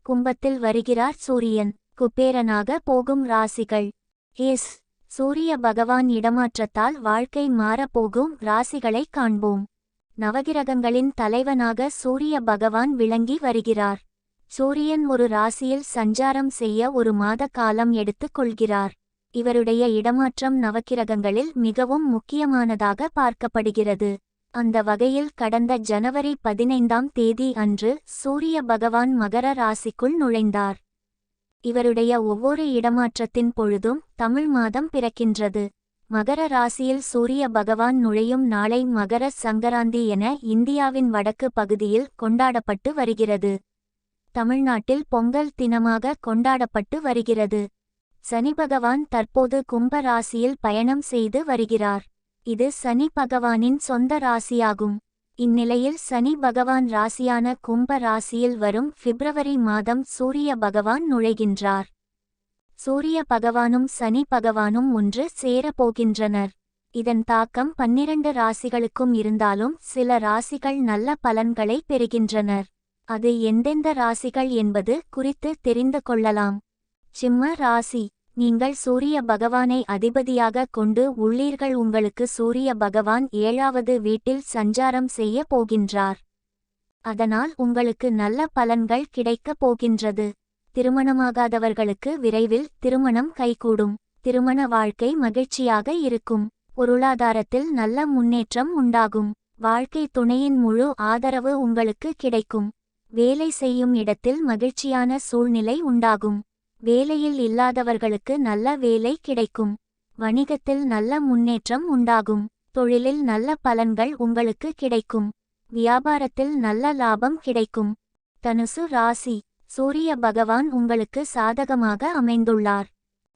கும்பத்தில் வருகிறார் சூரியன். குபேரனாக போகும் ராசிகள். எஸ். சூரிய பகவான் இடமாற்றத்தால் வாழ்க்கை மாறப்போகும் ராசிகளை காண்போம். நவகிரகங்களின் தலைவனாக சூரிய பகவான் விளங்கி வருகிறார். சூரியன் ஒரு ராசியில் சஞ்சாரம் செய்ய ஒரு மாத காலம் எடுத்துக் கொள்கிறார். இவருடைய இடமாற்றம் நவகிரகங்களில் மிகவும் முக்கியமானதாக பார்க்கப்படுகிறது. அந்த வகையில் கடந்த ஜனவரி 15ஆம் தேதி அன்று சூரிய பகவான் மகர ராசிக்குள் நுழைந்தார். இவருடைய ஒவ்வொரு இடமாற்றத்தின் பொழுதும் தமிழ் மாதம் பிறக்கின்றது. மகர ராசியில் சூரிய பகவான் நுழையும் நாளை மகர சங்கராந்தி என இந்தியாவின் வடக்கு பகுதியில் கொண்டாடப்பட்டு வருகிறது. தமிழ்நாட்டில் பொங்கல் தினமாக கொண்டாடப்பட்டு வருகிறது. சனி பகவான் தற்போது கும்ப ராசியில் பயணம் செய்து வருகிறார். இது சனி பகவானின் சொந்த ராசியாகும். இந்நிலையில் சனி பகவான் ராசியான கும்ப ராசியில் வரும் பிப்ரவரி மாதம் சூரிய பகவான் நுழைகின்றார். சூரிய பகவானும் சனி பகவானும் ஒன்று சேரப்போகின்றனர். இதன் தாக்கம் 12 ராசிகளுக்கும் இருந்தாலும் சில ராசிகள் நல்ல பலன்களை பெறுகின்றனர். அது எந்தெந்த ராசிகள் என்பது குறித்து தெரிந்து கொள்ளலாம். சிம்ம ராசி. நீங்கள் சூரிய பகவானை அதிபதியாக கொண்டு உள்ளீர்கள். உங்களுக்கு சூரிய பகவான் 7வது வீட்டில் சஞ்சாரம் செய்ய போகின்றார். அதனால் உங்களுக்கு நல்ல பலன்கள் கிடைக்கப் போகின்றது. திருமணமாகாதவர்களுக்கு விரைவில் திருமணம் கைகூடும். திருமண வாழ்க்கை மகிழ்ச்சியாக இருக்கும். பொருளாதாரத்தில் நல்ல முன்னேற்றம் உண்டாகும். வாழ்க்கை துணையின் முழு ஆதரவு உங்களுக்கு கிடைக்கும். வேலை செய்யும் இடத்தில் மகிழ்ச்சியான சூழ்நிலை உண்டாகும். வேலையில் இல்லாதவர்களுக்கு நல்ல வேலை கிடைக்கும். வணிகத்தில் நல்ல முன்னேற்றம் உண்டாகும். தொழிலில் நல்ல பலன்கள் உங்களுக்கு கிடைக்கும். வியாபாரத்தில் நல்ல லாபம் கிடைக்கும். தனுசு ராசி. சூரிய பகவான் உங்களுக்கு சாதகமாக அமைந்துள்ளார்.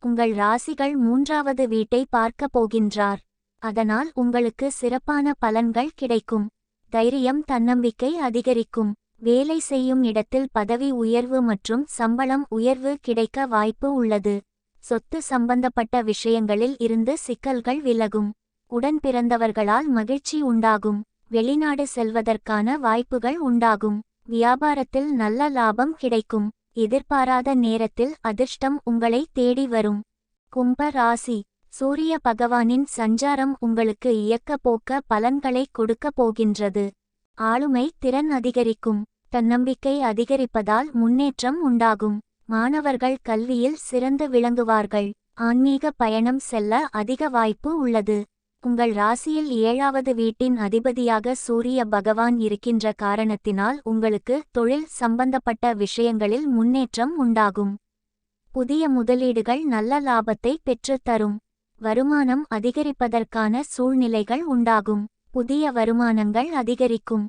உங்கள் ராசிகள் 3வது வீட்டை பார்க்க போகின்றார். அதனால் உங்களுக்கு சிறப்பான பலன்கள் கிடைக்கும். தைரியம் தன்னம்பிக்கை அதிகரிக்கும். வேலை செய்யும் இடத்தில் பதவி உயர்வு மற்றும் சம்பளம் உயர்வு கிடைக்க வாய்ப்பு உள்ளது. சொத்து சம்பந்தப்பட்ட விஷயங்களில் இருந்து சிக்கல்கள் விலகும். உடன் பிறந்தவர்களால் மகிழ்ச்சி உண்டாகும். வெளிநாடு செல்வதற்கான வாய்ப்புகள் உண்டாகும். வியாபாரத்தில் நல்ல லாபம் கிடைக்கும். எதிர்பாராத நேரத்தில் அதிர்ஷ்டம் உங்களை தேடி வரும். கும்ப ராசி. சூரிய பகவானின் சஞ்சாரம் உங்களுக்கு இயக்க போக்க பலன்களை கொடுக்க போகின்றது. ஆளுமை திறன் அதிகரிக்கும். தன்னம்பிக்கை அதிகரிப்பதால் முன்னேற்றம் உண்டாகும். மாணவர்கள் கல்வியில் சிறந்து விளங்குவார்கள். ஆன்மீக பயணம் செல்ல அதிக வாய்ப்பு உள்ளது. உங்கள் ராசியில் 7வது வீட்டின் அதிபதியாக சூரிய பகவான் இருக்கின்ற காரணத்தினால் உங்களுக்கு தொழில் சம்பந்தப்பட்ட விஷயங்களில் முன்னேற்றம் உண்டாகும். புதிய முதலீடுகள் நல்ல லாபத்தை பெற்றுத் தரும். வருமானம் அதிகரிப்பதற்கான சூழ்நிலைகள் உண்டாகும். புதிய வருமானங்கள் அதிகரிக்கும்.